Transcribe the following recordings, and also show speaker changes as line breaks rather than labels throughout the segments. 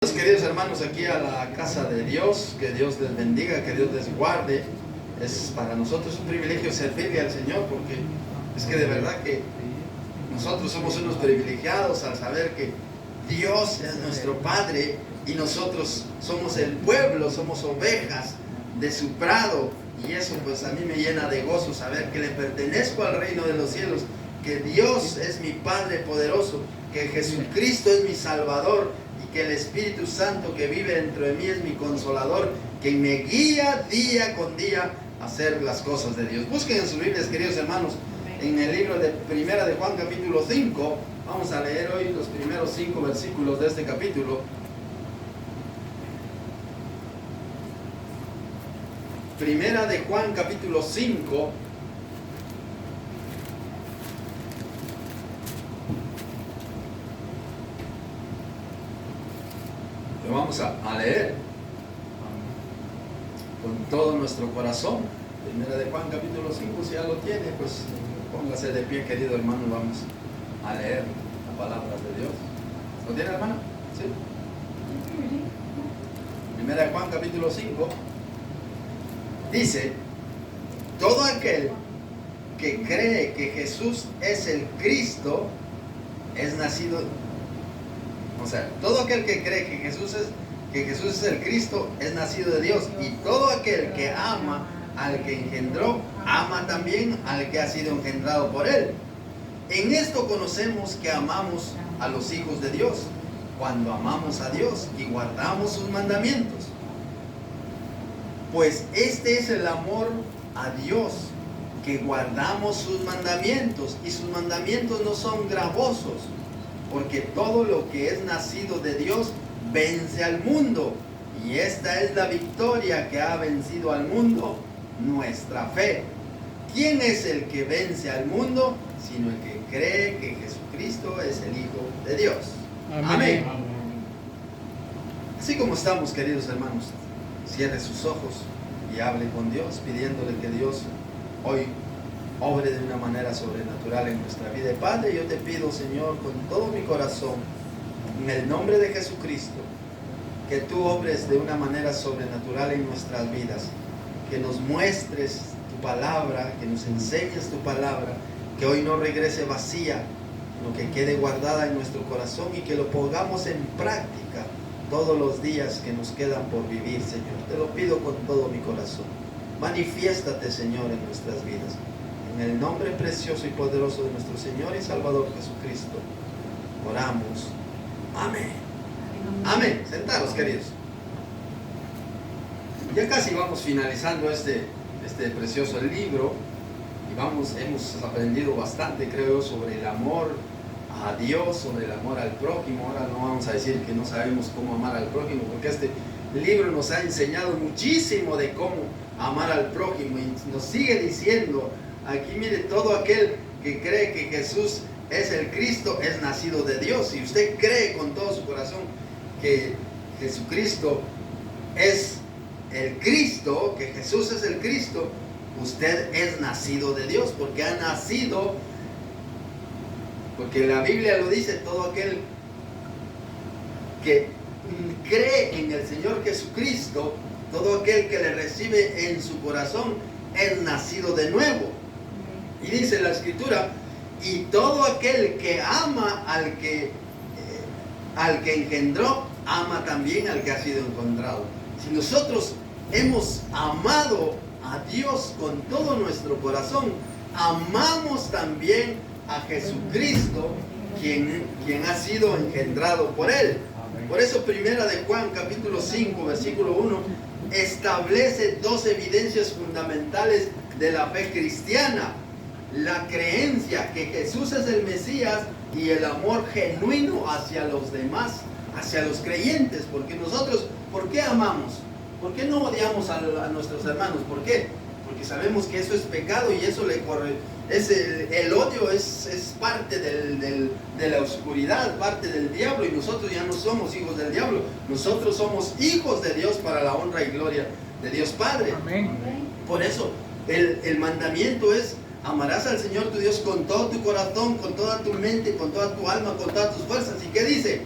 Queridos hermanos, aquí a la casa de Dios, que Dios les bendiga, que Dios les guarde. Es para nosotros un privilegio servirle al Señor, porque es que de verdad que nosotros somos unos privilegiados al saber que Dios es nuestro Padre y nosotros somos el pueblo, somos ovejas de su prado, y eso pues a mí me llena de gozo saber que le pertenezco al reino de los cielos, que Dios es mi Padre poderoso, que Jesucristo es mi Salvador, que el Espíritu Santo que vive dentro de mí es mi consolador, que me guía día con día a hacer las cosas de Dios. Busquen en sus Biblias, queridos hermanos, en el libro de Primera de Juan, capítulo 5. Vamos a leer hoy los primeros 5 versículos de este capítulo. Primera de Juan, capítulo 5. Vamos a leer con todo nuestro corazón. Primera de Juan capítulo 5, si ya lo tiene, pues póngase de pie, querido hermano, vamos a leer la palabra de Dios. ¿Lo tiene, hermano? ¿Sí? Primera de Juan capítulo 5 dice: todo aquel que cree que Jesús es el Cristo es nacido. O sea, todo aquel que cree que Jesús es el Cristo es nacido de Dios, y todo aquel que ama al que engendró, ama también al que ha sido engendrado por él. En esto conocemos que amamos a los hijos de Dios, cuando amamos a Dios y guardamos sus mandamientos. Pues este es el amor a Dios, que guardamos sus mandamientos, y sus mandamientos no son gravosos, porque todo lo que es nacido de Dios vence al mundo, y esta es la victoria que ha vencido al mundo, nuestra fe. ¿Quién es el que vence al mundo? Sino el que cree que Jesucristo es el Hijo de Dios. Amén. Así como estamos, queridos hermanos, cierre sus ojos y hable con Dios, pidiéndole que Dios hoy obre de una manera sobrenatural en nuestra vida. Padre, yo te pido, Señor, con todo mi corazón, en el nombre de Jesucristo, que tú obres de una manera sobrenatural en nuestras vidas, que nos muestres tu palabra, que nos enseñes tu palabra, que hoy no regrese vacía, sino que quede guardada en nuestro corazón, y que lo pongamos en práctica todos los días que nos quedan por vivir, Señor. Te lo pido con todo mi corazón. Manifiéstate, Señor, en nuestras vidas. En el nombre precioso y poderoso de nuestro Señor y Salvador Jesucristo, oramos. Amén. Amén. Sentados, queridos. Ya casi vamos finalizando este precioso libro, y hemos aprendido bastante, creo, sobre el amor a Dios, sobre el amor al prójimo. Ahora no vamos a decir que no sabemos cómo amar al prójimo, porque este libro nos ha enseñado muchísimo de cómo amar al prójimo, y nos sigue diciendo aquí, mire, todo aquel que cree que Jesús es el Cristo es nacido de Dios. Si usted cree con todo su corazón que Jesucristo es el Cristo, que Jesús es el Cristo, usted es nacido de Dios, porque ha nacido, porque la Biblia lo dice, todo aquel que cree en el Señor Jesucristo, todo aquel que le recibe en su corazón, es nacido de nuevo. Y dice la Escritura: y todo aquel que ama al que engendró, ama también al que ha sido encontrado. Si nosotros hemos amado a Dios con todo nuestro corazón, amamos también a Jesucristo, quien ha sido engendrado por él. Por eso Primera de Juan capítulo 5 versículo 1 establece 2 evidencias fundamentales de la fe cristiana: la creencia que Jesús es el Mesías y el amor genuino hacia los demás, hacia los creyentes. Porque nosotros, ¿por qué amamos? ¿Por qué no odiamos a nuestros hermanos? ¿Por qué? Porque sabemos que eso es pecado, y eso le corre. El odio es parte de la oscuridad, parte del diablo, y nosotros ya no somos hijos del diablo, nosotros somos hijos de Dios para la honra y gloria de Dios Padre. Amén. Por eso el mandamiento es: amarás al Señor tu Dios con todo tu corazón, con toda tu mente, con toda tu alma, con todas tus fuerzas. ¿Y qué dice?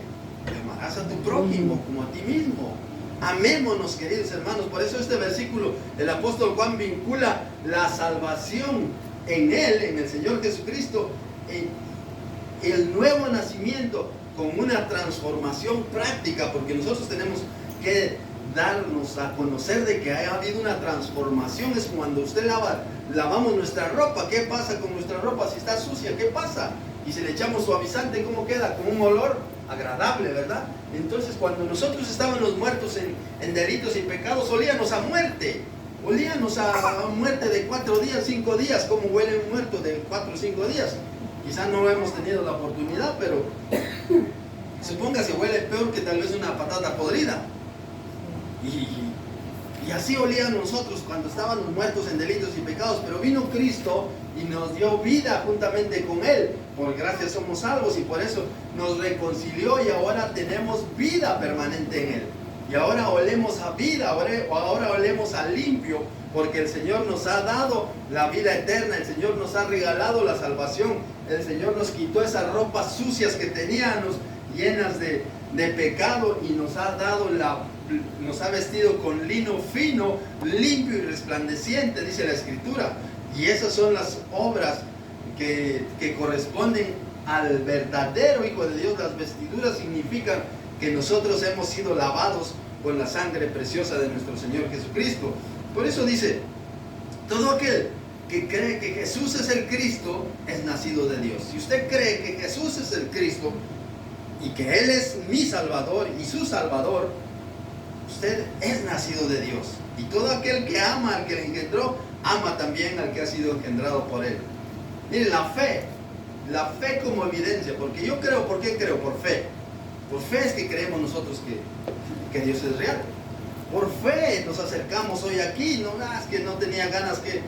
amarás a tu prójimo como a ti mismo. Amémonos, queridos hermanos. Por eso este versículo, el apóstol Juan vincula la salvación en Él, en el Señor Jesucristo, el nuevo nacimiento con una transformación práctica, porque nosotros tenemos que darnos a conocer de que ha habido una transformación. Es cuando usted lavamos nuestra ropa. ¿Qué pasa con nuestra ropa? Si está sucia, ¿qué pasa? Y si le echamos suavizante, ¿cómo queda? Con un olor agradable, ¿verdad? Entonces, cuando nosotros estábamos muertos en delitos y pecados, olíamos a muerte. Olíamos a muerte de 4 días, 5 días. ¿Cómo huele un muerto de 4 o 5 días? Quizás no hemos tenido la oportunidad, pero supóngase huele peor que tal vez una patata podrida. Y así olían nosotros cuando estábamos muertos en delitos y pecados. Pero vino Cristo y nos dio vida juntamente con Él. Por gracia somos salvos y por eso nos reconcilió y ahora tenemos vida permanente en Él. Y ahora olemos a vida, ahora olemos a limpio, porque el Señor nos ha dado la vida eterna, el Señor nos ha regalado la salvación, el Señor nos quitó esas ropas sucias que teníamos, llenas de pecado, y nos ha dado nos ha vestido con lino fino, limpio y resplandeciente, dice la Escritura. Y esas son las obras que corresponden al verdadero Hijo de Dios. Las vestiduras significan que nosotros hemos sido lavados con la sangre preciosa de nuestro Señor Jesucristo. Por eso dice, todo aquel que cree que Jesús es el Cristo es nacido de Dios. Si usted cree que Jesús es el Cristo y que Él es mi Salvador y su Salvador, usted es nacido de Dios. Y todo aquel que ama al que le engendró, ama también al que ha sido engendrado por Él. Miren, la fe como evidencia, porque yo creo, ¿por qué creo? Por fe. Por fe es que creemos nosotros que Dios es real. Por fe nos acercamos hoy aquí. No, es que no tenía ganas de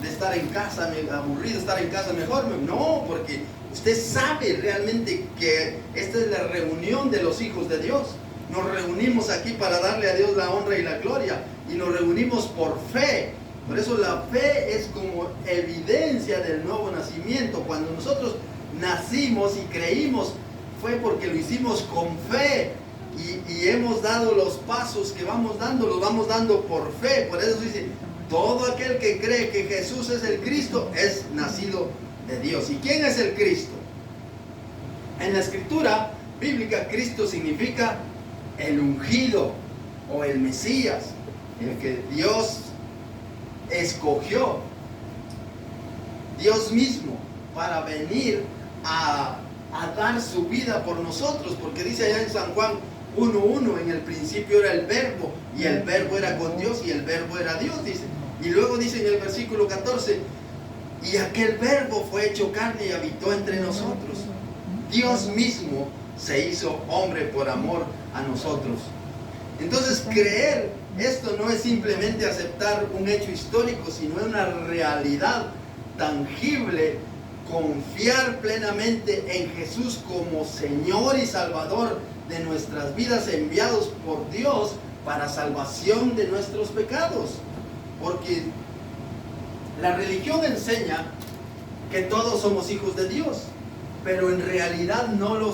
estar en casa, me aburrido estar en casa, mejor. No, porque usted sabe realmente que esta es la reunión de los hijos de Dios. Nos reunimos aquí para darle a Dios la honra y la gloria. Y nos reunimos por fe. Por eso la fe es como evidencia del nuevo nacimiento. Cuando nosotros nacimos y creímos, fue porque lo hicimos con fe y hemos dado los pasos que vamos dando, los vamos dando por fe. Por eso dice, todo aquel que cree que Jesús es el Cristo es nacido de Dios. ¿Y quién es el Cristo? En la Escritura bíblica, Cristo significa el ungido o el Mesías, el que Dios escogió, Dios mismo, para venir a dar su vida por nosotros, porque dice allá en San Juan 1:1, en el principio era el verbo, y el verbo era con Dios, y el verbo era Dios, dice. Y luego dice en el versículo 14, y aquel verbo fue hecho carne y habitó entre nosotros. Dios mismo se hizo hombre por amor a nosotros. Entonces, creer esto no es simplemente aceptar un hecho histórico, sino una realidad tangible. Confiar plenamente en Jesús como Señor y Salvador de nuestras vidas, enviados por Dios para salvación de nuestros pecados. Porque la religión enseña que todos somos hijos de Dios, pero en realidad no lo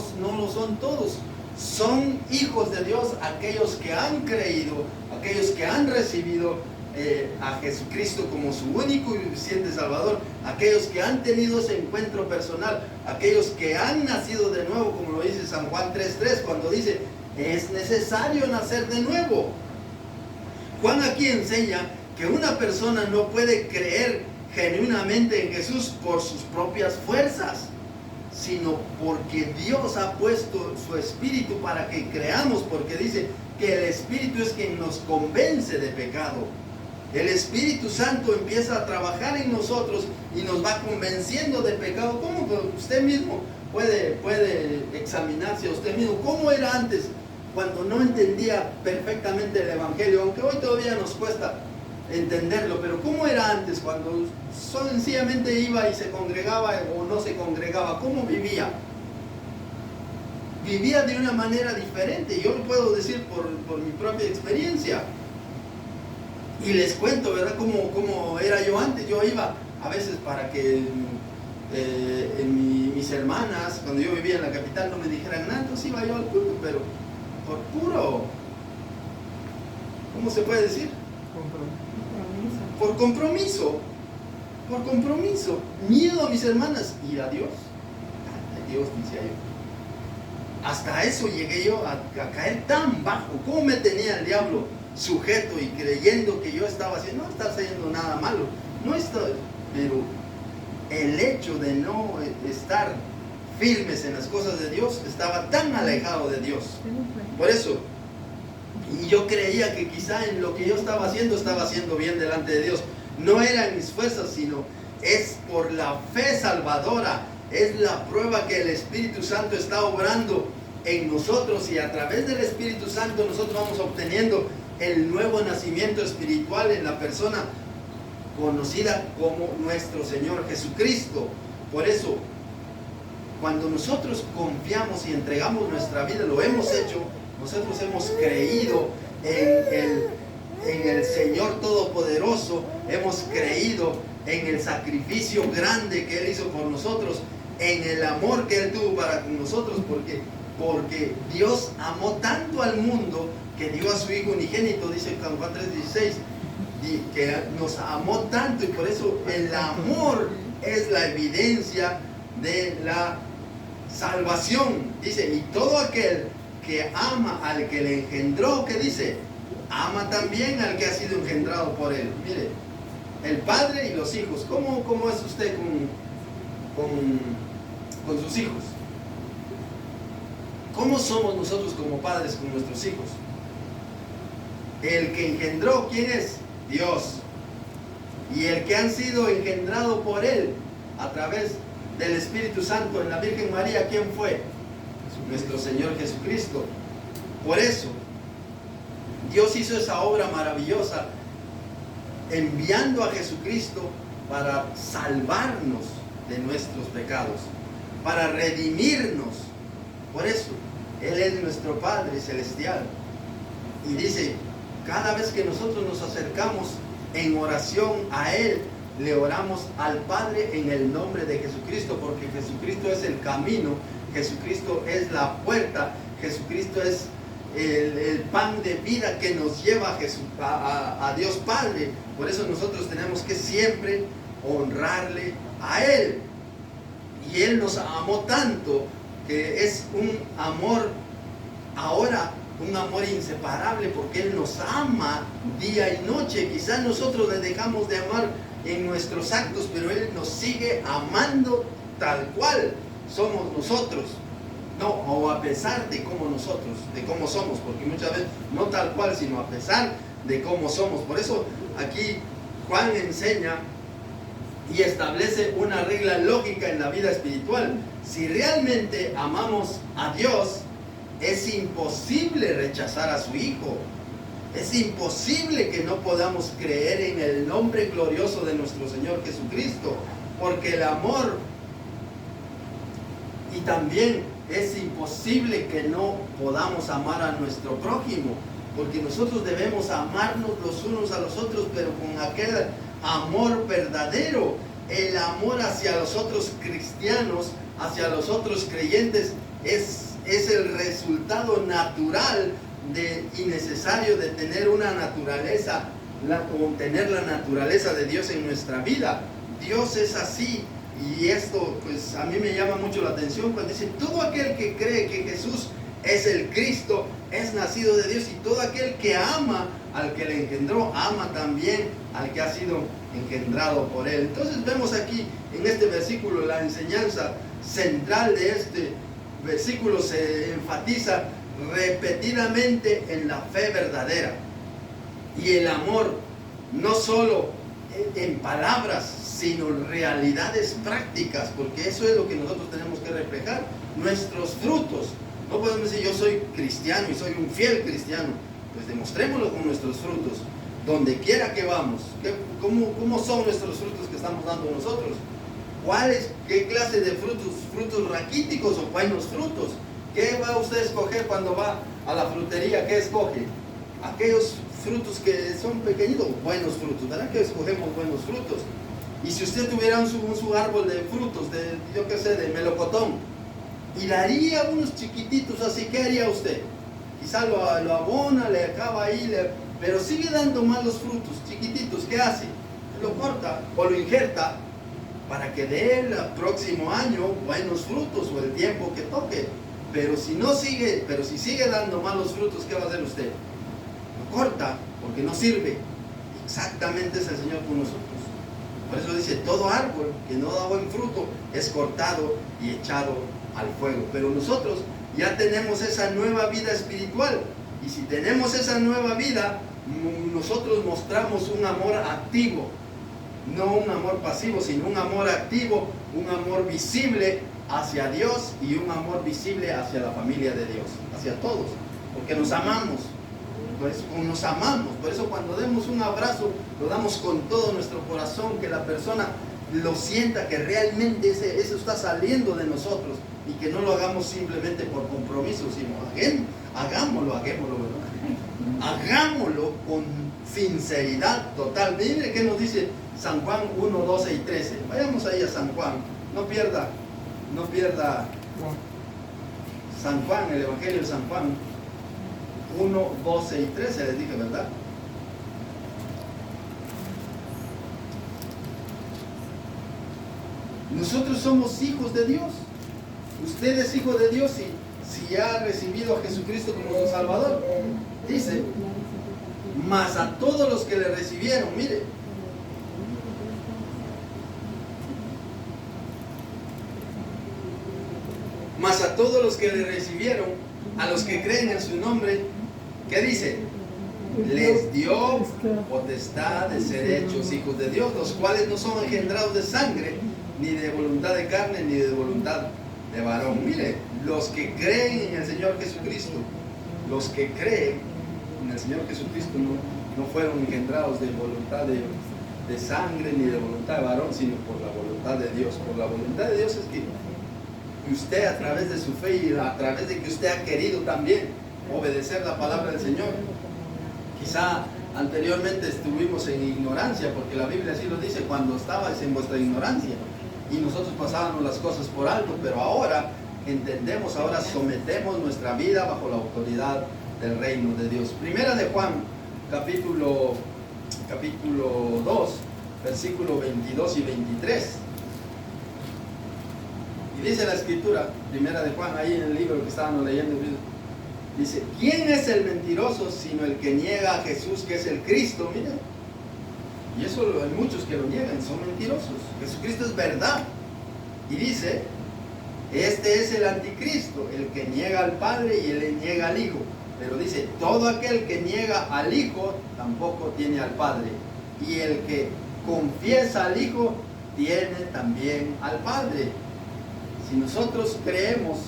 son todos. Son hijos de Dios aquellos que han creído, aquellos que han recibido a Jesucristo como su único y suficiente Salvador, aquellos que han tenido ese encuentro personal, aquellos que han nacido de nuevo, como lo dice San Juan 3:3, cuando dice, es necesario nacer de nuevo. Juan aquí enseña que una persona no puede creer genuinamente en Jesús por sus propias fuerzas, sino porque Dios ha puesto su Espíritu para que creamos, porque dice que el Espíritu es quien nos convence de pecado. El Espíritu Santo empieza a trabajar en nosotros y nos va convenciendo de pecado. ¿Cómo usted mismo puede examinarse a usted mismo? ¿Cómo era antes cuando no entendía perfectamente el Evangelio? Aunque hoy todavía nos cuesta entenderlo, pero ¿cómo era antes cuando sencillamente iba y se congregaba o no se congregaba? ¿Cómo vivía? Vivía de una manera diferente. Yo lo puedo decir por mi propia experiencia. Y les cuento, ¿verdad?, cómo era yo antes. Yo iba a veces para que mis hermanas, cuando yo vivía en la capital, no me dijeran nada, entonces iba yo al culto, pero por puro, ¿cómo se puede decir? Por compromiso. Por compromiso. Miedo a mis hermanas y a Dios. A Dios, decía yo. Hasta eso llegué yo a caer tan bajo. ¿Cómo me tenía el diablo sujeto y creyendo que yo estaba haciendo? No estaba haciendo nada malo. No estaba, pero el hecho de no estar firmes en las cosas de Dios, estaba tan alejado de Dios. Por eso, y yo creía que quizá en lo que yo estaba haciendo bien delante de Dios. No eran mis fuerzas, sino es por la fe salvadora. Es la prueba que el Espíritu Santo está obrando en nosotros, y a través del Espíritu Santo nosotros vamos obteniendo el nuevo nacimiento espiritual en la persona conocida como nuestro Señor Jesucristo. Por eso, cuando nosotros confiamos y entregamos nuestra vida, lo hemos hecho, nosotros hemos creído en el Señor Todopoderoso, hemos creído en el sacrificio grande que Él hizo por nosotros, en el amor que Él tuvo para con nosotros, porque Dios amó tanto al mundo que dio a su Hijo unigénito, dice Juan 3:16, que nos amó tanto, y por eso el amor es la evidencia de la salvación. Dice, y todo aquel que ama al que le engendró, ¿qué dice? Ama también al que ha sido engendrado por él. Mire, el padre y los hijos. ¿Cómo es usted con sus hijos? ¿Cómo somos nosotros como padres con nuestros hijos? El que engendró, ¿quién es? Dios. Y el que han sido engendrado por él a través del Espíritu Santo en la Virgen María, ¿quién fue? Nuestro Señor Jesucristo. Por eso Dios hizo esa obra maravillosa enviando a Jesucristo para salvarnos de nuestros pecados, para redimirnos. Por eso Él es nuestro Padre Celestial, y dice, cada vez que nosotros nos acercamos en oración a Él, le oramos al Padre en el nombre de Jesucristo, porque Jesucristo es el camino, Jesucristo es la puerta, Jesucristo es el pan de vida que nos lleva a Dios Padre. Por eso nosotros tenemos que siempre honrarle a Él. Y Él nos amó tanto que es un amor ahora, un amor inseparable, porque Él nos ama día y noche. Quizás nosotros le dejamos de amar en nuestros actos, pero Él nos sigue amando tal cual somos nosotros. No, o a pesar de cómo nosotros, de cómo somos, porque muchas veces no tal cual, sino a pesar de cómo somos. Por eso aquí Juan enseña y establece una regla lógica en la vida espiritual. Si realmente amamos a Dios, es imposible rechazar a su Hijo. Es imposible que no podamos creer en el nombre glorioso de nuestro Señor Jesucristo, porque el amor, y también es imposible que no podamos amar a nuestro prójimo, porque nosotros debemos amarnos los unos a los otros, pero con aquel amor verdadero. El amor hacia los otros cristianos, hacia los otros creyentes, es el resultado natural y necesario de tener una naturaleza, tener la naturaleza de Dios en nuestra vida. Dios es así. Y esto, pues a mí me llama mucho la atención cuando dice, todo aquel que cree que Jesús es el Cristo, es nacido de Dios, y todo aquel que ama al que le engendró, ama también al que ha sido engendrado por Él. Entonces vemos aquí en este versículo la enseñanza central de este versículo. Se enfatiza repetidamente en la fe verdadera y el amor, no solo en palabras, sino realidades prácticas, porque eso es lo que nosotros tenemos que reflejar, nuestros frutos. No podemos decir yo soy cristiano y soy un fiel cristiano, pues demostrémoslo con nuestros frutos, donde quiera que vamos. ¿Cómo son nuestros frutos que estamos dando nosotros? ¿Qué clase de frutos? ¿Frutos raquíticos o buenos frutos? ¿Qué va usted a escoger cuando va a la frutería? ¿Qué escoge? Aquellos frutos que son pequeñitos, buenos frutos, ¿verdad? Que escogemos buenos frutos. Y si usted tuviera su árbol de frutos, de melocotón, y daría unos chiquititos así, ¿qué haría usted? quizá lo abona, le acaba ahí, pero sigue dando malos frutos, chiquititos. ¿Qué hace? Lo corta o lo injerta para que dé el próximo año buenos frutos o el tiempo que toque. Pero si sigue dando malos frutos, ¿qué va a hacer usted? Lo corta porque no sirve. Exactamente es el Señor con nosotros. Por eso dice, todo árbol que no da buen fruto es cortado y echado al fuego. Pero nosotros ya tenemos esa nueva vida espiritual. Y si tenemos esa nueva vida, nosotros mostramos un amor activo. No un amor pasivo, sino un amor activo, un amor visible hacia Dios y un amor visible hacia la familia de Dios, hacia todos, porque nos amamos. Pues nos amamos, por eso cuando demos un abrazo lo damos con todo nuestro corazón, que la persona lo sienta, que realmente eso está saliendo de nosotros y que no lo hagamos simplemente por compromiso, sino hagámoslo, ¿verdad? Hagámoslo con sinceridad total. Mire qué nos dice San Juan 1, 12 y 13. Vayamos ahí a San Juan, no pierda San Juan, el Evangelio de San Juan 1, 12 y 13, les dije, ¿verdad? Nosotros somos hijos de Dios. Usted es hijo de Dios si ha recibido a Jesucristo como su Salvador. Dice, mas a todos los que le recibieron, mire, mas a todos los que le recibieron, a los que creen en su nombre, ¿qué dice? Les dio potestad de ser hechos hijos de Dios, los cuales no son engendrados de sangre, ni de voluntad de carne, ni de voluntad de varón. Mire, los que creen en el Señor Jesucristo, los que creen en el Señor Jesucristo no fueron engendrados de voluntad de sangre, ni de voluntad de varón, sino por la voluntad de Dios. Por la voluntad de Dios es que usted, a través de su fe y a través de que usted ha querido también obedecer la palabra del Señor. Quizá anteriormente estuvimos en ignorancia, porque la Biblia así lo dice, cuando estabais en vuestra ignorancia y nosotros pasábamos las cosas por alto, pero ahora entendemos, ahora sometemos nuestra vida bajo la autoridad del reino de Dios. Primera de Juan, capítulo 2, versículo 22 y 23. Y dice la escritura, primera de Juan, ahí en el libro que estábamos leyendo, dice, ¿quién es el mentiroso sino el que niega a Jesús, que es el Cristo? Mira, y eso hay muchos que lo niegan, son mentirosos. Jesucristo es verdad. Y dice, este es el anticristo, el que niega al Padre y él niega al Hijo. Pero dice, todo aquel que niega al Hijo tampoco tiene al Padre. Y el que confiesa al Hijo tiene también al Padre. Si nosotros creemos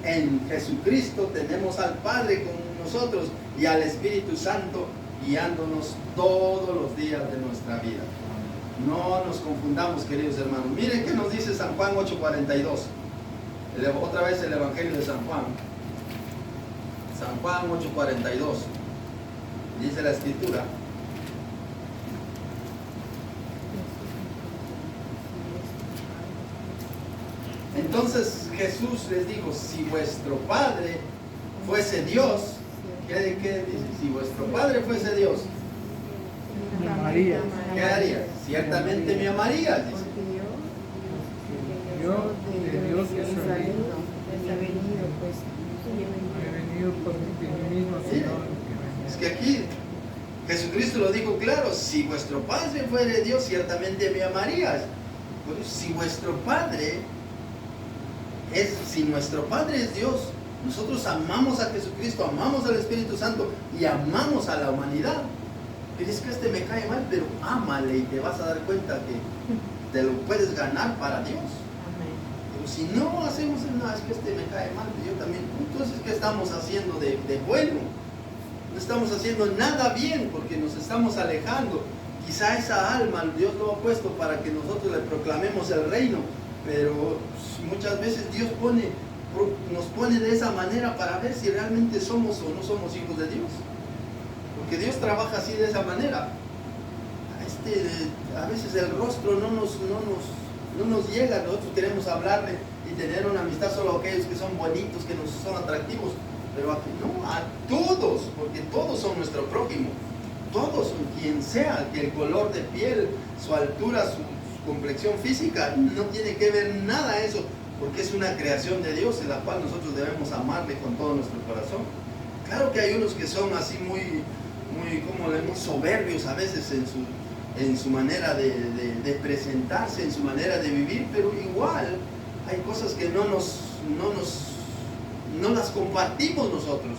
en Jesucristo, tenemos al Padre con nosotros y al Espíritu Santo guiándonos todos los días de nuestra vida. No nos confundamos, queridos hermanos. Miren qué nos dice San Juan 8:42. Otra vez el Evangelio de San Juan. San Juan 8:42. Dice la Escritura. Entonces Jesús les dijo, si vuestro Padre fuese Dios, ¿qué dice? Si vuestro Padre fuese Dios,
me amaría.
¿Qué haría? Ciertamente me amaría, dice.
Yo de Dios he venido por mí mismo, Señor.
Es que aquí Jesucristo lo dijo claro, si vuestro Padre fuere Dios, ciertamente me amarías. Pero si vuestro Padre si nuestro Padre es Dios, nosotros amamos a Jesucristo, amamos al Espíritu Santo y amamos a la humanidad. Pero es que este me cae mal, pero ámale y te vas a dar cuenta que te lo puedes ganar para Dios. Pero si no hacemos nada, es que este me cae mal, yo también. Entonces, ¿qué estamos haciendo de bueno? No estamos haciendo nada bien porque nos estamos alejando. Quizá esa alma Dios lo ha puesto para que nosotros le proclamemos el reino, pero muchas veces Dios nos pone de esa manera para ver si realmente somos o no somos hijos de Dios. Porque Dios trabaja así, de esa manera. A veces el rostro no nos llega, nosotros queremos hablarle y tener una amistad solo a aquellos que son bonitos, que nos son atractivos, pero no, a todos, porque todos son nuestro prójimo. Todos, quien sea, que el color de piel, su altura, su complexión física, no tiene que ver nada eso, porque es una creación de Dios en la cual nosotros debemos amarle con todo nuestro corazón. Claro que hay unos que son así muy como leemos, soberbios a veces en su manera de presentarse, en su manera de vivir, pero igual hay cosas que no las compartimos nosotros,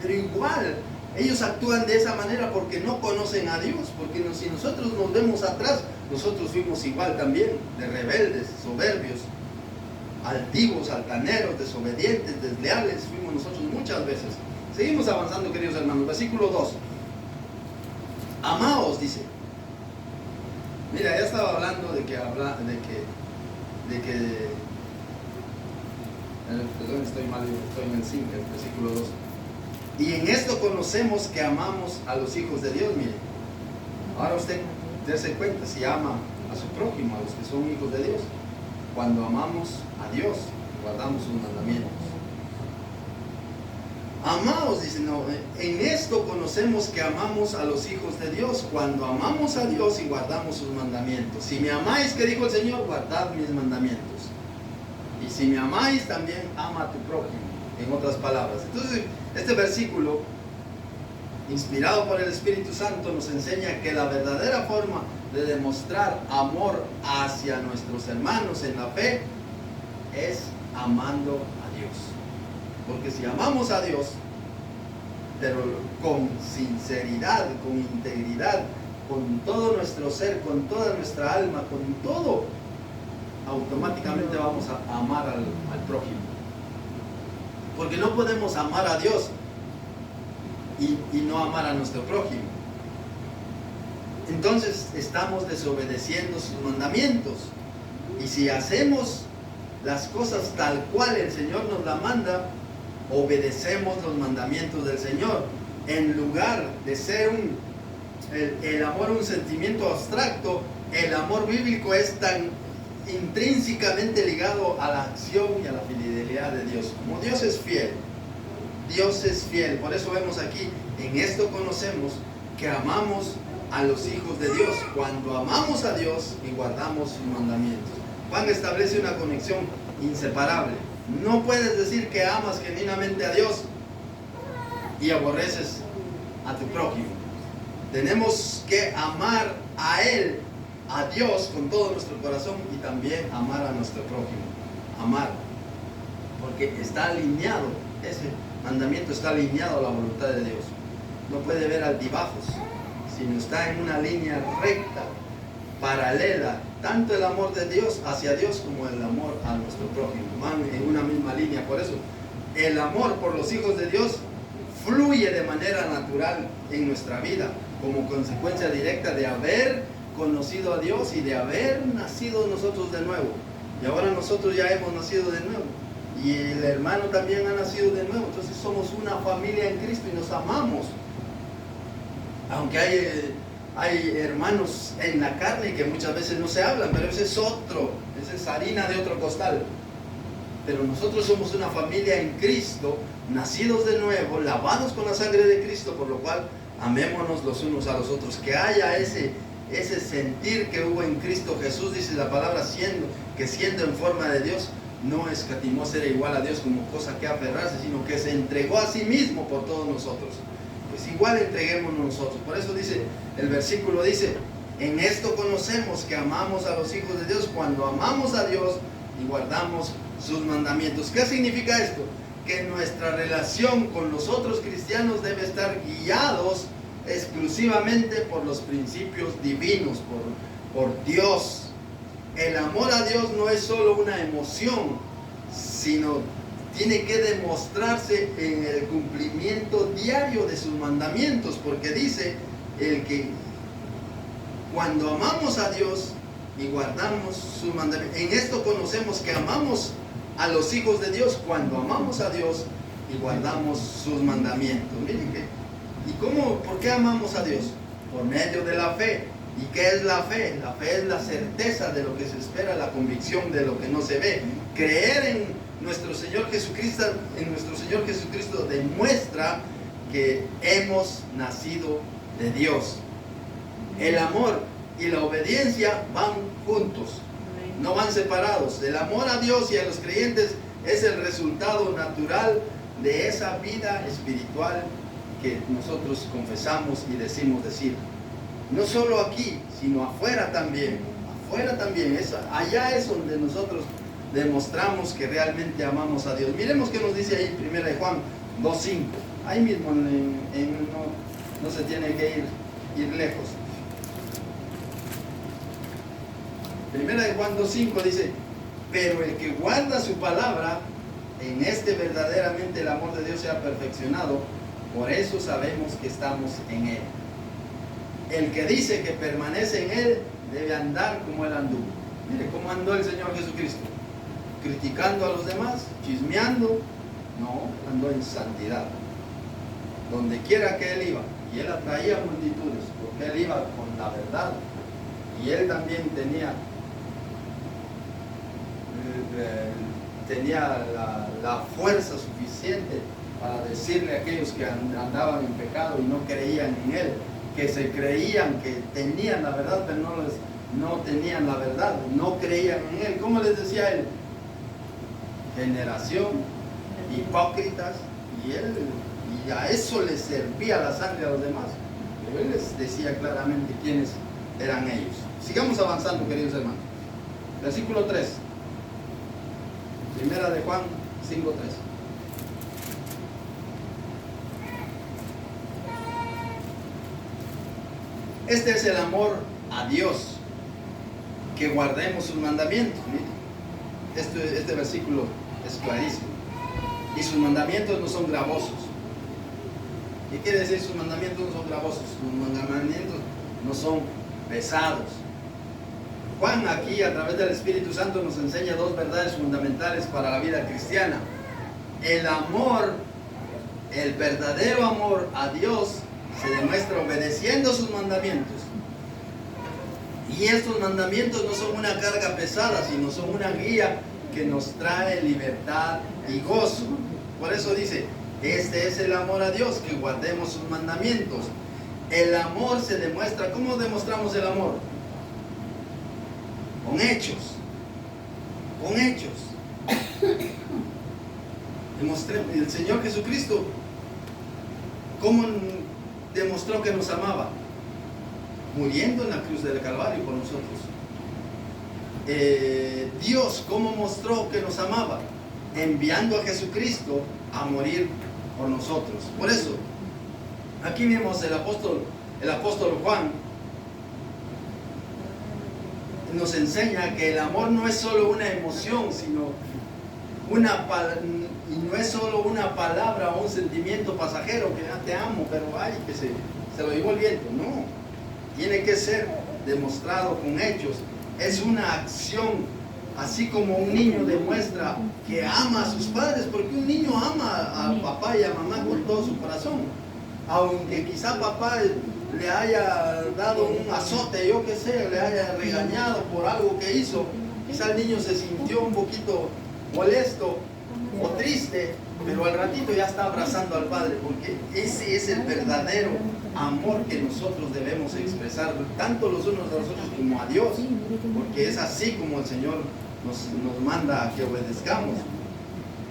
pero igual ellos actúan de esa manera porque no conocen a Dios, porque si nosotros nos vemos atrás, nosotros fuimos igual también, de rebeldes, soberbios, altivos, altaneros, desobedientes, desleales, fuimos nosotros muchas veces. Seguimos avanzando, queridos hermanos. Versículo 2. Amaos, dice. Mira, ya estaba hablando de que perdón, estoy mal, estoy en el 5, el versículo 2. Y en esto conocemos que amamos a los hijos de Dios. Mire, ahora usted dése cuenta si ama a su prójimo, a los que son hijos de Dios, cuando amamos a Dios, guardamos sus mandamientos. Amaos, dice, no, en esto conocemos que amamos a los hijos de Dios, cuando amamos a Dios y guardamos sus mandamientos. Si me amáis, que dijo el Señor, guardad mis mandamientos. Y si me amáis, también ama a tu prójimo, en otras palabras. Entonces, este versículo, inspirado por el Espíritu Santo, nos enseña que la verdadera forma de demostrar amor hacia nuestros hermanos en la fe es amando a Dios. Porque si amamos a Dios, pero con sinceridad, con integridad, con todo nuestro ser, con toda nuestra alma, con todo, automáticamente vamos a amar al prójimo. Porque no podemos amar a Dios y no amar a nuestro prójimo. Entonces estamos desobedeciendo sus mandamientos. Y si hacemos las cosas tal cual el Señor nos la manda, obedecemos los mandamientos del Señor. En lugar de ser el amor un sentimiento abstracto, el amor bíblico es tan intrínsecamente ligado a la acción y a la fidelidad de Dios. Como Dios es fiel, Dios es fiel. Por eso vemos aquí, en esto conocemos que amamos a los hijos de Dios, cuando amamos a Dios y guardamos sus mandamientos. Juan establece una conexión inseparable. No puedes decir que amas genuinamente a Dios y aborreces a tu prójimo. Tenemos que amar a Él, a Dios, con todo nuestro corazón, y también amar a nuestro prójimo. Amar, porque está alineado, ese mandamiento está alineado a la voluntad de Dios. No puede haber altibajos, sino está en una línea recta, paralela, tanto el amor de Dios hacia Dios como el amor a nuestro prójimo, van en una misma línea. Por eso el amor por los hijos de Dios fluye de manera natural en nuestra vida, como consecuencia directa de haber conocido a Dios y de haber nacido nosotros de nuevo. Y ahora nosotros ya hemos nacido de nuevo, y el hermano también ha nacido de nuevo. Entonces somos una familia en Cristo y nos amamos. Aunque hay hermanos en la carne que muchas veces no se hablan, pero ese es harina de otro costal. Pero nosotros somos una familia en Cristo, nacidos de nuevo, lavados con la sangre de Cristo, por lo cual amémonos los unos a los otros. Que haya ese sentir que hubo en Cristo Jesús, dice la palabra, siendo en forma de Dios, no escatimó ser igual a Dios como cosa que aferrarse, sino que se entregó a sí mismo por todos nosotros. Pues igual entreguémonos nosotros. Por eso dice, el versículo dice, en esto conocemos que amamos a los hijos de Dios, cuando amamos a Dios y guardamos sus mandamientos. ¿Qué significa esto? Que nuestra relación con los otros cristianos debe estar guiados exclusivamente por los principios divinos, por Dios. El amor a Dios no es solo una emoción, sino tiene que demostrarse en el cumplimiento diario de sus mandamientos, porque dice el que cuando amamos a Dios y guardamos sus mandamientos, en esto conocemos que amamos a los hijos de Dios, cuando amamos a Dios y guardamos sus mandamientos. Miren que, ¿por qué amamos a Dios? Por medio de la fe. ¿Y qué es la fe? La fe es la certeza de lo que se espera, la convicción de lo que no se ve. Creer nuestro Señor Jesucristo, en nuestro Señor Jesucristo demuestra que hemos nacido de Dios. El amor y la obediencia van juntos, no van separados. El amor a Dios y a los creyentes es el resultado natural de esa vida espiritual que nosotros confesamos y decimos decir. No solo aquí, sino afuera también. Afuera también. Allá es donde nosotros demostramos que realmente amamos a Dios. Miremos qué nos dice ahí 1 de Juan 2.5. Ahí mismo no se tiene que ir lejos. 1 de Juan 2.5 dice: pero el que guarda su palabra, en este verdaderamente el amor de Dios se ha perfeccionado, por eso sabemos que estamos en Él. El que dice que permanece en Él debe andar como Él anduvo. Mire cómo andó el Señor Jesucristo, criticando a los demás, chismeando. No, andó en santidad, donde quiera que Él iba, y Él atraía multitudes, porque Él iba con la verdad, y Él también tenía la fuerza suficiente para decirle a aquellos que andaban en pecado y no creían en Él, que se creían que tenían la verdad, pero no tenían la verdad, no creían en Él. ¿Cómo les decía Él? Generación hipócritas, y a eso les servía la sangre a los demás, pero Él les decía claramente quiénes eran ellos. Sigamos avanzando, queridos hermanos. Versículo 3, 1 de Juan 5:3. Este es el amor a Dios, que guardemos sus mandamientos. Este versículo es clarísimo. Y sus mandamientos no son gravosos. ¿Qué quiere decir sus mandamientos no son gravosos? Sus mandamientos no son pesados. Juan aquí, a través del Espíritu Santo, nos enseña dos verdades fundamentales para la vida cristiana. El amor, el verdadero amor a Dios, se demuestra obedeciendo sus mandamientos. Y estos mandamientos no son una carga pesada, sino son una guía que nos trae libertad y gozo. Por eso dice: este es el amor a Dios, que guardemos sus mandamientos. El amor se demuestra. ¿Cómo demostramos el amor? Con hechos. Con hechos. El Señor Jesucristo, ¿cómo demostró que nos amaba? Muriendo en la cruz del Calvario por nosotros. Dios, ¿cómo mostró que nos amaba? Enviando a Jesucristo a morir por nosotros. Por eso, aquí vemos el apóstol Juan nos enseña que el amor no es solo una emoción, sino no es solo una palabra o un sentimiento pasajero que te amo, pero ay, que se lo llevó el viento. No, tiene que ser demostrado con hechos. Es una acción, así como un niño demuestra que ama a sus padres, porque un niño ama a papá y a mamá con todo su corazón. Aunque quizá papá le haya dado un azote, yo qué sé, le haya regañado por algo que hizo, quizá el niño se sintió un poquito molesto o triste, pero al ratito ya está abrazando al padre, porque ese es el verdadero amor que nosotros debemos expresar, tanto los unos a los otros como a Dios, porque es así como el Señor nos manda a que obedezcamos.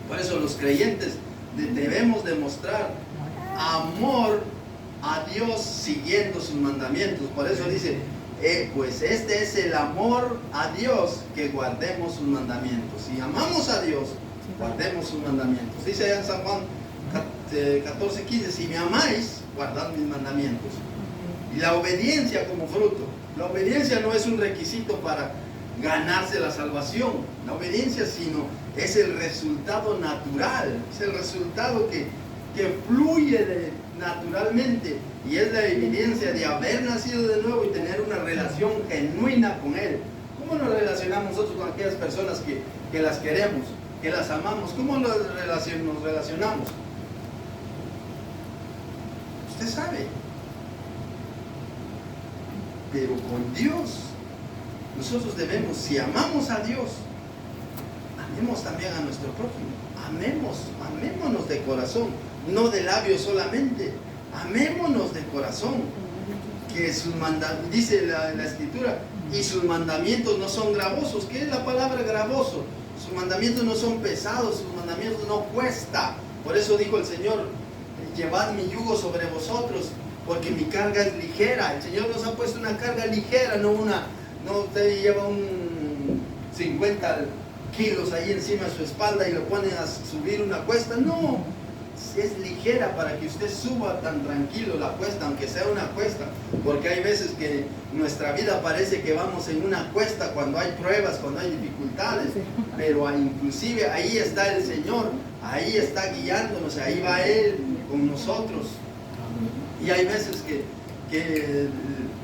Por eso los creyentes debemos demostrar amor a Dios siguiendo sus mandamientos. Por eso dice, pues este es el amor a Dios, que guardemos sus mandamientos. Si amamos a Dios, guardemos sus mandamientos. Dice allá en San Juan 14:15, si me amáis, guardad mis mandamientos. Y la obediencia como fruto. La obediencia no es un requisito para ganarse la salvación. La obediencia es el resultado natural, es el resultado que fluye naturalmente, y es la evidencia de haber nacido de nuevo y tener una relación genuina con Él. ¿Cómo nos relacionamos nosotros con aquellas personas que las queremos, que las amamos? ¿Cómo nos relacionamos? Usted sabe. Pero con Dios, nosotros debemos, si amamos a Dios, amemos también a nuestro prójimo. Amémonos de corazón, no de labios solamente. Amémonos de corazón. Que sus mandamientos, dice la Escritura, y sus mandamientos no son gravosos. ¿Qué es la palabra gravoso? Sus mandamientos no son pesados, sus mandamientos no cuesta. Por eso dijo el Señor, llevad mi yugo sobre vosotros, porque mi carga es ligera. El Señor nos ha puesto una carga ligera, no usted lleva un 50 kilos ahí encima de su espalda y lo ponen a subir una cuesta. No, es ligera para que usted suba tan tranquilo la cuesta, aunque sea una cuesta, porque hay veces que nuestra vida parece que vamos en una cuesta cuando hay pruebas, cuando hay dificultades, pero inclusive ahí está el Señor, ahí está guiándonos, ahí va Él con nosotros. Y hay veces que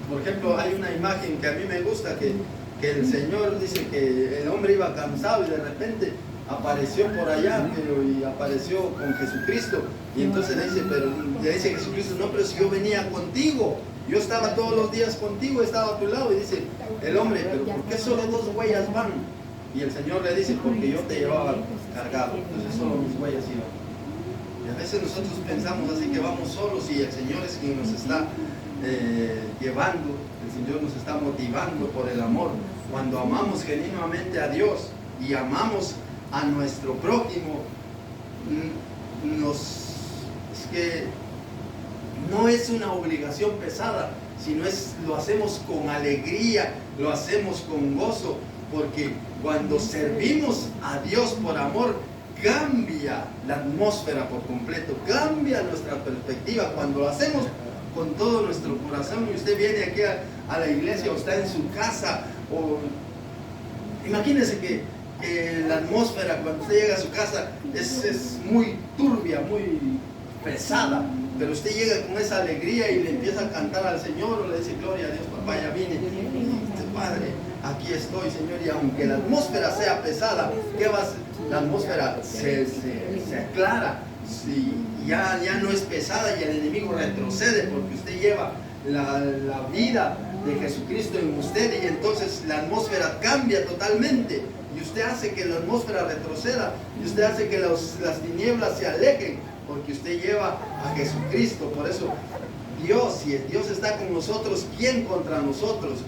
por ejemplo, hay una imagen que a mí me gusta, que el Señor dice que el hombre iba cansado y de repente apareció por allá, y apareció con Jesucristo, y entonces le dice Jesucristo, no, pero si yo venía contigo, yo estaba todos los días contigo, estaba a tu lado. Y dice el hombre, pero ¿por qué solo 2 huellas van? Y el Señor le dice, porque yo te llevaba cargado, entonces solo mis huellas iban. Y a veces nosotros pensamos así, que vamos solos, y el Señor es quien nos está llevando, el Señor nos está motivando por el amor. Cuando amamos genuinamente a Dios y amamos a nuestro prójimo, es que no es una obligación pesada, sino lo hacemos con alegría, lo hacemos con gozo, porque cuando servimos a Dios por amor, cambia la atmósfera por completo, cambia nuestra perspectiva. Cuando lo hacemos con todo nuestro corazón, y usted viene aquí a la iglesia, o está en su casa, o imagínese que la atmósfera cuando usted llega a su casa es muy turbia, muy pesada, pero usted llega con esa alegría y le empieza a cantar al Señor, o le dice, gloria a Dios, papá, ya vine, Padre, aquí estoy, Señor. Y aunque la atmósfera sea pesada, ¿qué va a hacer? La atmósfera se aclara, ya no es pesada, y el enemigo retrocede, porque usted lleva la vida de Jesucristo en usted, y entonces la atmósfera cambia totalmente, y usted hace que la atmósfera retroceda, y usted hace que las tinieblas se alejen, porque usted lleva a Jesucristo. Por eso si Dios está con nosotros, ¿quién contra nosotros?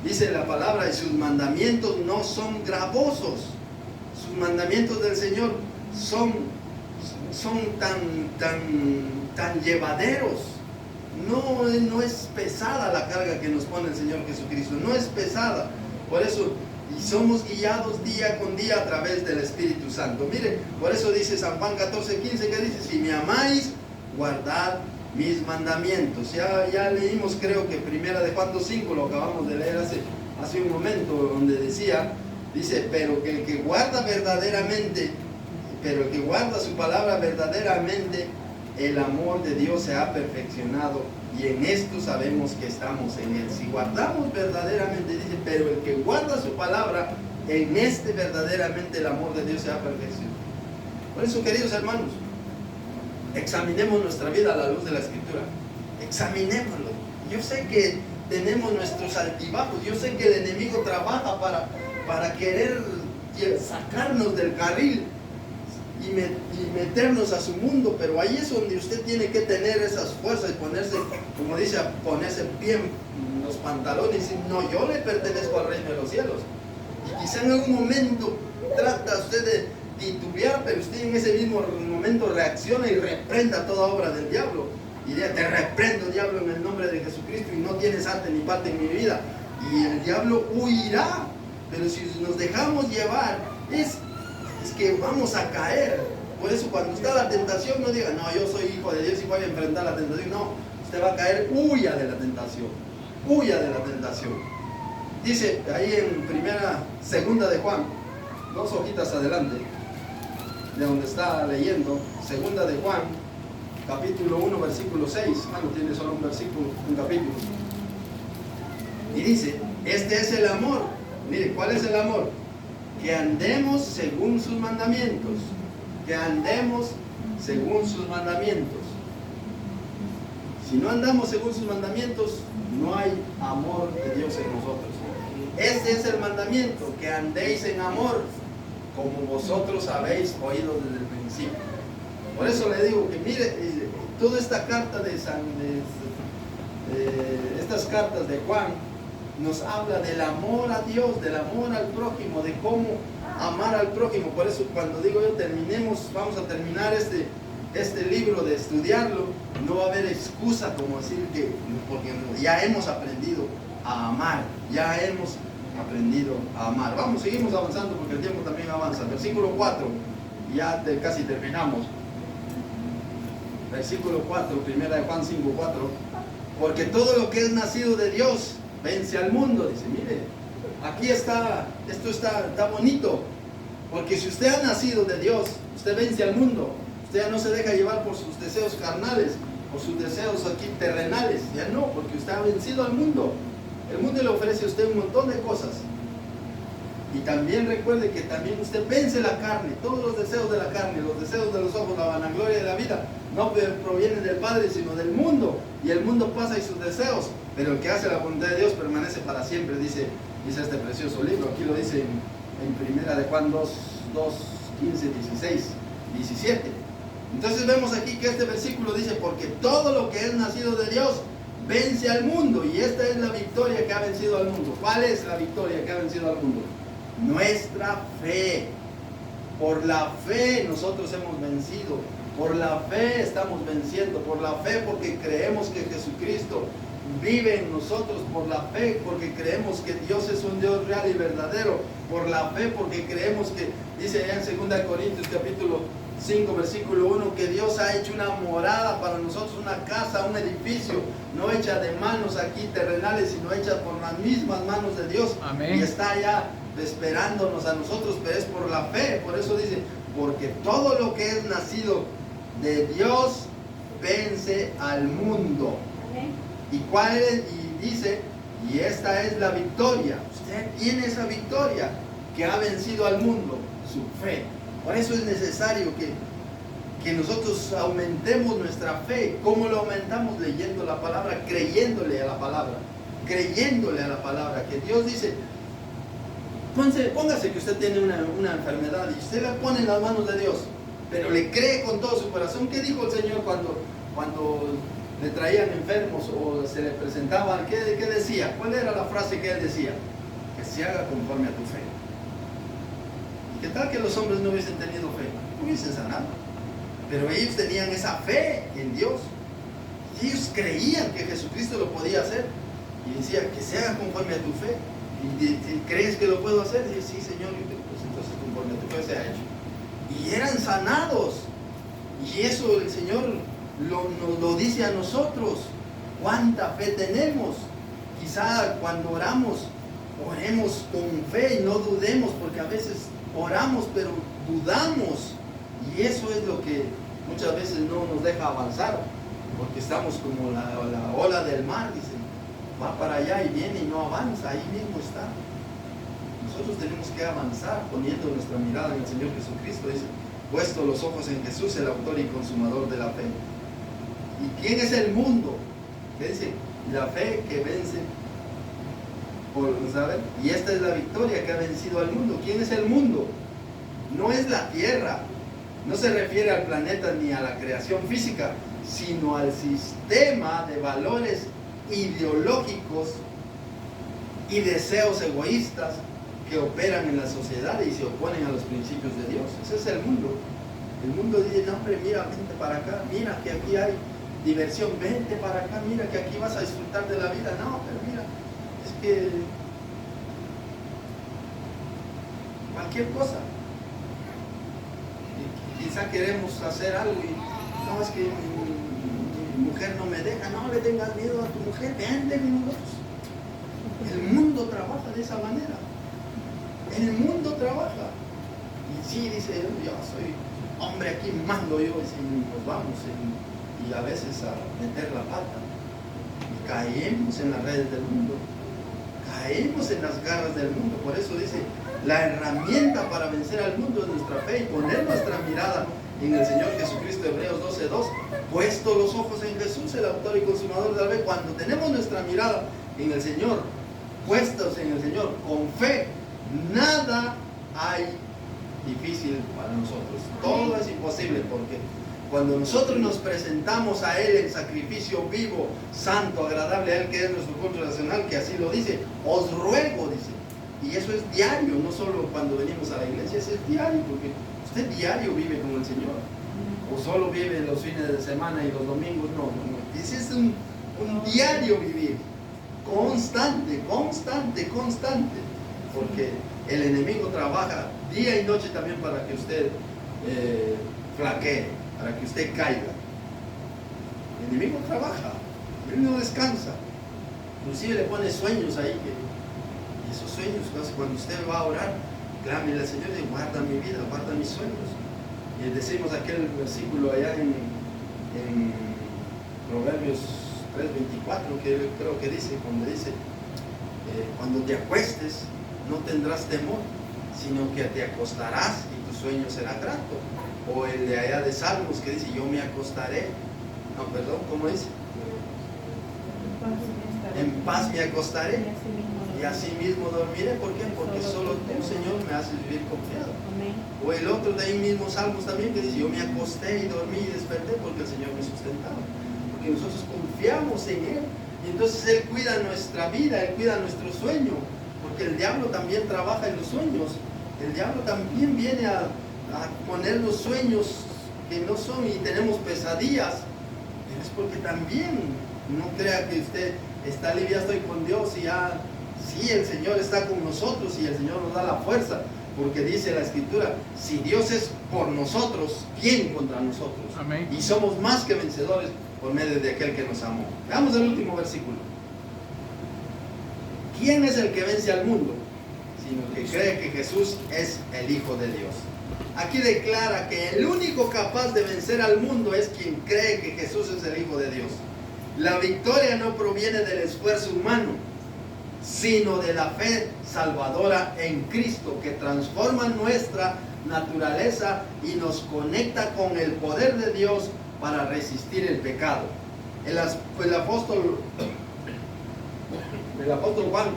Dice la palabra, y sus mandamientos no son gravosos. Sus mandamientos del Señor son tan llevaderos. No es pesada la carga que nos pone el Señor Jesucristo, no es pesada. Por eso, y somos guiados día con día a través del Espíritu Santo. Mire, por eso dice San Juan 14:15, que dice, si me amáis, guardad mis mandamientos. Ya leímos, creo que 1 de Juan 2:5, lo acabamos de leer hace un momento, donde dice, pero el que guarda su palabra verdaderamente, el amor de Dios se ha perfeccionado, y en esto sabemos que estamos en Él. Si guardamos verdaderamente, dice, pero el que guarda su palabra, en este verdaderamente el amor de Dios se ha perfeccionado. Por eso, queridos hermanos, examinemos nuestra vida a la luz de la Escritura. Examinémoslo. Yo sé que tenemos nuestros altibajos, yo sé que el enemigo trabaja para querer sacarnos del carril y meternos a su mundo, pero ahí es donde usted tiene que tener esas fuerzas y ponerse, como dice, ponerse bien los pantalones y decir, no, yo le pertenezco al reino de los cielos. Y quizá en algún momento trata usted de titubear, pero usted en ese mismo momento reacciona y reprenda toda obra del diablo, y dice, te reprendo, diablo, en el nombre de Jesucristo, y no tienes arte ni parte en mi vida, y el diablo huirá. Pero si nos dejamos llevar, es que vamos a caer. Por eso, cuando está la tentación, no diga, no, yo soy hijo de Dios y voy a enfrentar la tentación. No, usted va a caer, huya de la tentación, huya de la tentación. Dice ahí en segunda de Juan, 2 hojitas adelante de donde está leyendo, segunda de Juan, capítulo 1, versículo 6. Tiene solo un versículo, un capítulo. Y dice, este es el amor. Mire, ¿cuál es el amor? Que andemos según sus mandamientos. Que andemos según sus mandamientos. Si no andamos según sus mandamientos, no hay amor de Dios en nosotros. Este es el mandamiento, que andéis en amor, como vosotros habéis oído desde el principio. Por eso le digo que mire, toda esta carta estas cartas de Juan nos habla del amor a Dios, del amor al prójimo, de cómo amar al prójimo. Por eso cuando digo yo vamos a terminar este libro de estudiarlo, no va a haber excusa como decir que, porque ya hemos aprendido a amar, ya hemos aprendido a amar. Vamos, seguimos avanzando porque el tiempo también avanza. Versículo 4, ya casi terminamos. Versículo 4, primera de Juan 5, 4. Porque todo lo que es nacido de Dios vence al mundo. Dice, mire, aquí está, esto está bonito. Porque si usted ha nacido de Dios, usted vence al mundo. Usted ya no se deja llevar por sus deseos carnales, por sus deseos aquí terrenales. Ya no, porque usted ha vencido al mundo. El mundo le ofrece a usted un montón de cosas. Y también recuerde que también usted vence la carne, todos los deseos de la carne, los deseos de los ojos, la vanagloria de la vida, no provienen del Padre, sino del mundo. Y el mundo pasa y sus deseos, pero el que hace la voluntad de Dios permanece para siempre, dice este precioso libro. Aquí lo dice en primera de Juan 2, 15, 16, 17. Entonces vemos aquí que este versículo dice, porque todo lo que es nacido de Dios vence al mundo. Y esta es la victoria que ha vencido al mundo. ¿Cuál es la victoria que ha vencido al mundo? Nuestra fe. Por la fe nosotros hemos vencido. Por la fe estamos venciendo. Por la fe porque creemos que Jesucristo vive en nosotros. Por la fe porque creemos que Dios es un Dios real y verdadero. Por la fe porque creemos que, dice allá en 2 Corintios capítulo 5 versículo 1, que Dios ha hecho una morada para nosotros, una casa, un edificio, no hecha de manos aquí terrenales, sino hecha por las mismas manos de Dios.
Amén.
Y está allá esperándonos a nosotros, pero es por la fe. Por eso dice, porque todo lo que es nacido de Dios vence al mundo.
Amén.
¿Y cuál es? Y dice, y esta es la victoria. Usted tiene esa victoria que ha vencido al mundo, su fe. Por eso es necesario que nosotros aumentemos nuestra fe. ¿Cómo lo aumentamos? Leyendo la palabra, creyéndole a la palabra. Creyéndole a la palabra. Que Dios dice, póngase que usted tiene una enfermedad y usted la pone en las manos de Dios, pero le cree con todo su corazón. ¿Qué dijo el Señor cuando le traían enfermos o se le presentaban? ¿Qué decía? ¿Cuál era la frase que Él decía? Que se haga conforme a tu fe. ¿Qué tal que los hombres no hubiesen tenido fe? No hubiesen sanado. Pero ellos tenían esa fe en Dios. Ellos creían que Jesucristo lo podía hacer. Y decía, que se haga conforme a tu fe. ¿Y crees que lo puedo hacer? Y dice, sí, Señor. Y pues entonces conforme a tu fe se ha hecho. Y eran sanados. Y eso el Señor nos lo dice a nosotros. ¿Cuánta fe tenemos? Quizá cuando oremos con fe y no dudemos, porque a veces oramos pero dudamos, y eso es lo que muchas veces no nos deja avanzar, porque estamos como la ola del mar, dice, va para allá y viene y no avanza, ahí mismo está. Nosotros tenemos que avanzar poniendo nuestra mirada en el Señor Jesucristo. Dice, puesto los ojos en Jesús, el autor y consumador de la fe. ¿Y quién es el mundo? ¿Qué dice? La fe que vence. ¿Saben? Y esta es la victoria que ha vencido al mundo. ¿Quién es el mundo? No es la tierra, no se refiere al planeta ni a la creación física, sino al sistema de valores ideológicos y deseos egoístas que operan en la sociedad y se oponen a los principios de Dios. Ese es el mundo. El mundo dice, no, hombre, mira, vente para acá, mira que aquí hay diversión, vente para acá, mira que aquí vas a disfrutar de la vida. No, pero mira, es que cualquier cosa. Y quizá queremos hacer algo y no, es que mi mujer no me deja. No le tengas miedo a tu mujer, vente minutos. El mundo trabaja de esa manera. El mundo trabaja. Y sí, dice, yo soy hombre, aquí mando yo, y nos vamos y a veces a meter la pata. Y caemos en las redes del mundo. Caemos en las garras del mundo. Por eso dice, la herramienta para vencer al mundo es nuestra fe y poner nuestra mirada en el Señor Jesucristo. Hebreos 12:2, puesto los ojos en Jesús, el autor y consumador de la fe. Cuando tenemos nuestra mirada en el Señor, puestos en el Señor con fe, nada hay difícil para nosotros. Todo es imposible porque cuando nosotros nos presentamos a Él en sacrificio vivo, santo, agradable a Él, que es nuestro culto nacional, que así lo dice, os ruego, dice. Y eso es diario, no solo cuando venimos a la iglesia, eso es diario, porque usted diario vive con el Señor. O solo vive los fines de semana y los domingos, no. Ese es un diario vivir, constante, porque el enemigo trabaja día y noche también para que usted flaquee, para que usted caiga. El enemigo trabaja, él no descansa, inclusive le pone sueños ahí, y esos sueños, cuando usted va a orar, clámele al Señor y guarda mi vida, guarda mis sueños. Y decimos aquel versículo allá en Proverbios 3:24, que creo que dice, cuando te acuestes no tendrás temor, sino que te acostarás y tu sueño será grato. O el de allá de Salmos que dice, yo me acostaré, ¿cómo dice? En paz me acostaré y así mismo dormiré. ¿Por qué? Porque solo tú, Señor, me haces vivir confiado. O el otro de ahí mismo Salmos también que dice, yo me acosté y dormí y desperté porque el Señor me sustentaba. Porque nosotros confiamos en Él. Y entonces Él cuida nuestra vida, Él cuida nuestro sueño. Porque el diablo también trabaja en los sueños. El diablo también viene a poner los sueños que no son y tenemos pesadillas. Pero es porque también no crea que usted está libre, ya estoy con Dios y ya, sí, el Señor está con nosotros y el Señor nos da la fuerza. Porque dice la Escritura, si Dios es por nosotros, ¿quién contra nosotros?
Amén.
Y somos más que vencedores por medio de aquel que nos amó. Veamos el último versículo. ¿Quién es el que vence al mundo? Sino el que cree que Jesús es el Hijo de Dios. Aquí declara que el único capaz de vencer al mundo es quien cree que Jesús es el Hijo de Dios. La victoria no proviene del esfuerzo humano, sino de la fe salvadora en Cristo, que transforma nuestra naturaleza y nos conecta con el poder de Dios para resistir el pecado. El apóstol Juan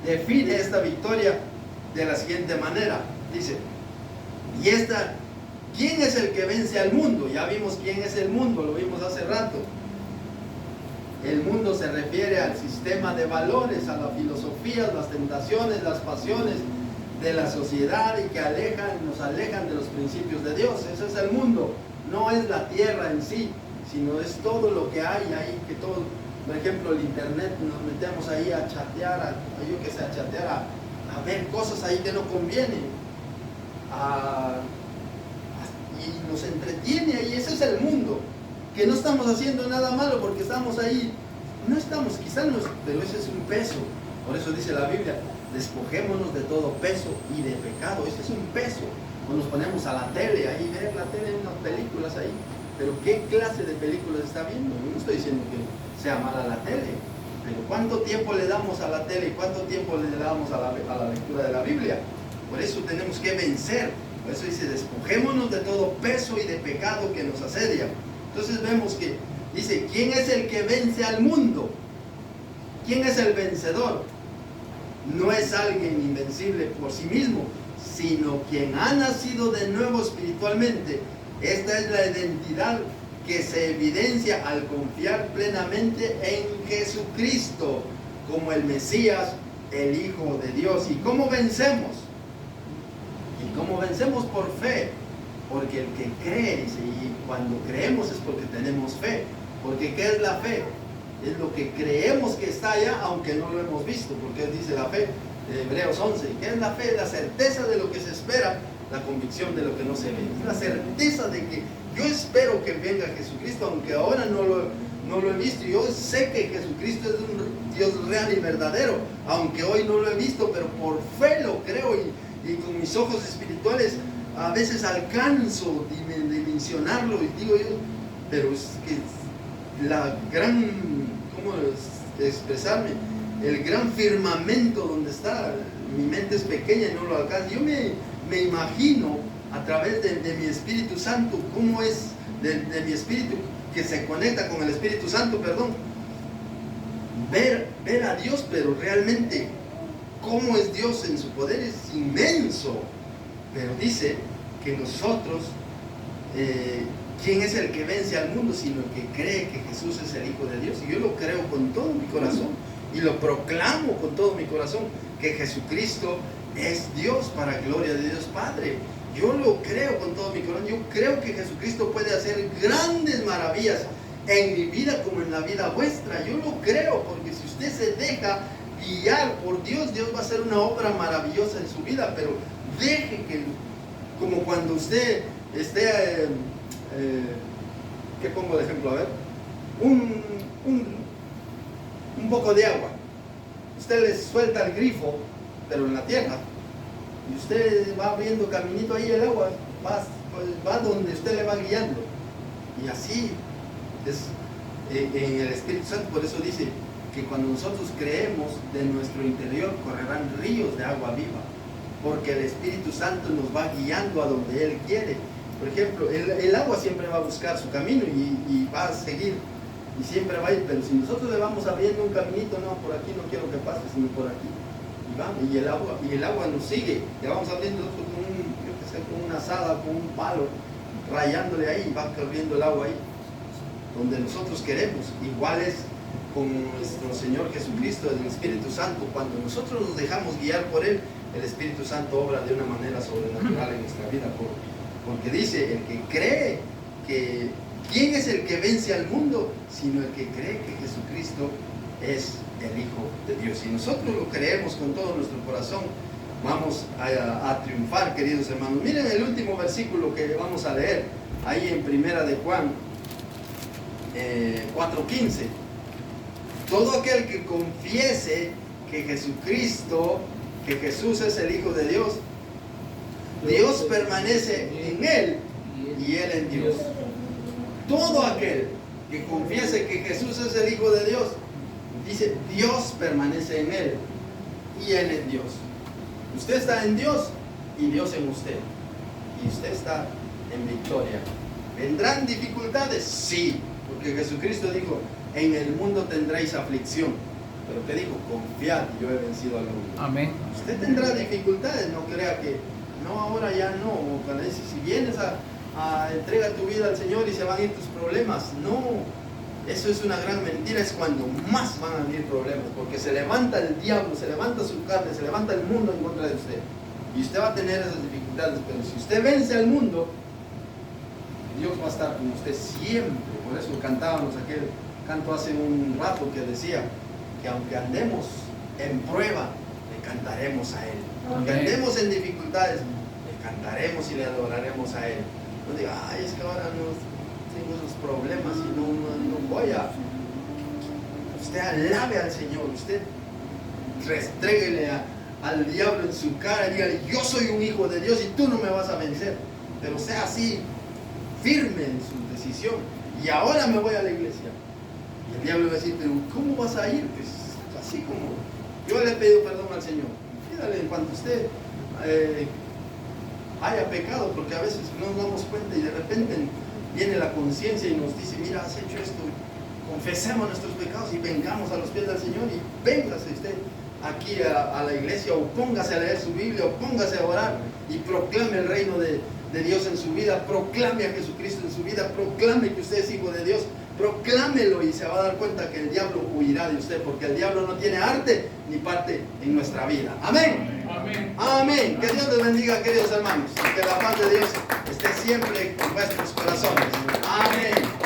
define esta victoria de la siguiente manera. Dice, ¿quién es el que vence al mundo? Ya vimos quién es el mundo, lo vimos hace rato. El mundo se refiere al sistema de valores, a las filosofías, las tentaciones, las pasiones de la sociedad y que nos alejan de los principios de Dios. Ese es el mundo, no es la tierra en sí, sino es todo lo que hay ahí, que todo, por ejemplo, el internet, nos metemos ahí a chatear, a ver cosas ahí que no convienen, y nos entretiene ahí. Ese es el mundo. Que no estamos haciendo nada malo porque estamos ahí, no estamos, quizás no, pero ese es un peso. Por eso dice la Biblia, despojémonos de todo peso y de pecado. Ese es un peso. O nos ponemos a la tele, ahí ver la tele, unas películas ahí, pero ¿qué clase de películas está viendo? No estoy diciendo que sea mala la tele, pero ¿cuánto tiempo le damos a la tele y cuánto tiempo le damos a la lectura de la Biblia? Por eso tenemos que vencer. Por eso dice, despojémonos de todo peso y de pecado que nos asedia. Entonces vemos que dice, ¿quién es el que vence al mundo? ¿Quién es el vencedor? No es alguien invencible por sí mismo, sino quien ha nacido de nuevo espiritualmente. Esta es la identidad que se evidencia al confiar plenamente en Jesucristo como el Mesías, el Hijo de Dios. ¿Y cómo vencemos? ¿Y cómo vencemos? Por fe. Porque el que cree, dice, y cuando creemos es porque tenemos fe. Porque ¿qué es la fe? Es lo que creemos que está allá, aunque no lo hemos visto. Porque dice la fe, Hebreos 11. ¿Qué es la fe? La certeza de lo que se espera, la convicción de lo que no se ve. Es la certeza de que yo espero que venga Jesucristo, aunque ahora no lo he visto. Yo sé que Jesucristo es un Dios real y verdadero, aunque hoy no lo he visto, pero por fe lo creo y con mis ojos espirituales a veces alcanzo a dimensionarlo y digo yo, pero es que la gran, ¿cómo expresarme? El gran firmamento donde está, mi mente es pequeña y no lo alcanzo. Yo me imagino a través de mi Espíritu Santo, cómo es de mi espíritu que se conecta con el Espíritu Santo, ver a Dios, pero realmente cómo es Dios en su poder es inmenso. Pero dice que nosotros, ¿quién es el que vence al mundo sino el que cree que Jesús es el Hijo de Dios? Y yo lo creo con todo mi corazón y lo proclamo con todo mi corazón, que Jesucristo es Dios para gloria de Dios Padre. Yo lo creo con todo mi corazón. Yo creo que Jesucristo puede hacer grandes maravillas en mi vida como en la vida vuestra. Yo lo creo, porque si usted se deja guiar por Dios, Dios va a hacer una obra maravillosa en su vida. Pero deje que, como cuando usted esté, ¿qué pongo de ejemplo? A ver, un poco de agua. Usted le suelta el grifo, pero en la tierra, y usted va abriendo caminito ahí, el agua va donde usted le va guiando. Y así es en el Espíritu Santo. Por eso dice que cuando nosotros creemos, de nuestro interior correrán ríos de agua viva, porque el Espíritu Santo nos va guiando a donde Él quiere. Por ejemplo, el agua siempre va a buscar su camino y va a seguir, y siempre va a ir. Pero si nosotros le vamos abriendo un caminito, no, por aquí no quiero que pase, sino por aquí, y el agua nos sigue. Le vamos abriendo con una azada, con un palo, rayándole ahí, y va corriendo el agua ahí donde nosotros queremos. Igual es con nuestro Señor Jesucristo, el Espíritu Santo. Cuando nosotros nos dejamos guiar por Él, el Espíritu Santo obra de una manera sobrenatural en nuestra vida, porque dice, el que cree que, ¿quién es el que vence al mundo? Sino el que cree que Jesucristo es el Hijo de Dios. Y nosotros lo creemos con todo nuestro corazón, vamos a triunfar, queridos hermanos. Miren el último versículo que vamos a leer, ahí en Primera de Juan 4:15. Todo aquel que confiese que Jesucristo, que Jesús es el Hijo de Dios, Dios permanece en Él y Él en Dios. Todo aquel que confiese que Jesús es el Hijo de Dios, dice, Dios permanece en Él y Él en Dios. Usted está en Dios y Dios en usted. Y usted está en victoria. ¿Vendrán dificultades? Sí, porque Jesucristo dijo, en el mundo tendréis aflicción. Pero ¿qué dijo? Confiad, yo he vencido al mundo.
Amén.
Usted tendrá dificultades, no crea que, no, ahora ya no. O cuando dice, si vienes a entrega tu vida al Señor y se van a ir tus problemas. No, eso es una gran mentira. Es cuando más van a venir problemas, porque se levanta el diablo, se levanta su carne, se levanta el mundo en contra de usted. Y usted va a tener esas dificultades, pero si usted vence al mundo, Dios va a estar con usted siempre. Por eso cantábamos aquel canto hace un rato que decía que aunque andemos en prueba, le cantaremos a Él. Aunque andemos en dificultades, le cantaremos y le adoraremos a Él. No diga, ay, es que ahora no tengo esos problemas y no voy a... Usted alabe al Señor, usted restréguele al diablo en su cara y dígale, yo soy un hijo de Dios y tú no me vas a vencer. Pero sea así, firme en su decisión. Y ahora me voy a la iglesia. Y el diablo va a decir, pero ¿cómo vas a ir? Pues así como yo le he pedido perdón al Señor. Pídale en cuanto usted haya pecado, porque a veces no nos damos cuenta y de repente viene la conciencia y nos dice, mira, has hecho esto. Confesemos nuestros pecados y vengamos a los pies del Señor y véngase usted aquí a la iglesia, o póngase a leer su Biblia, o póngase a orar y proclame el reino de Dios en su vida, proclame a Jesucristo en su vida, proclame que usted es hijo de Dios, proclámelo y se va a dar cuenta que el diablo huirá de usted, porque el diablo no tiene arte ni parte en nuestra vida. Amén.
Amén.
Amén. Que Dios les bendiga, queridos hermanos, y que la paz de Dios esté siempre en vuestros corazones. Amén.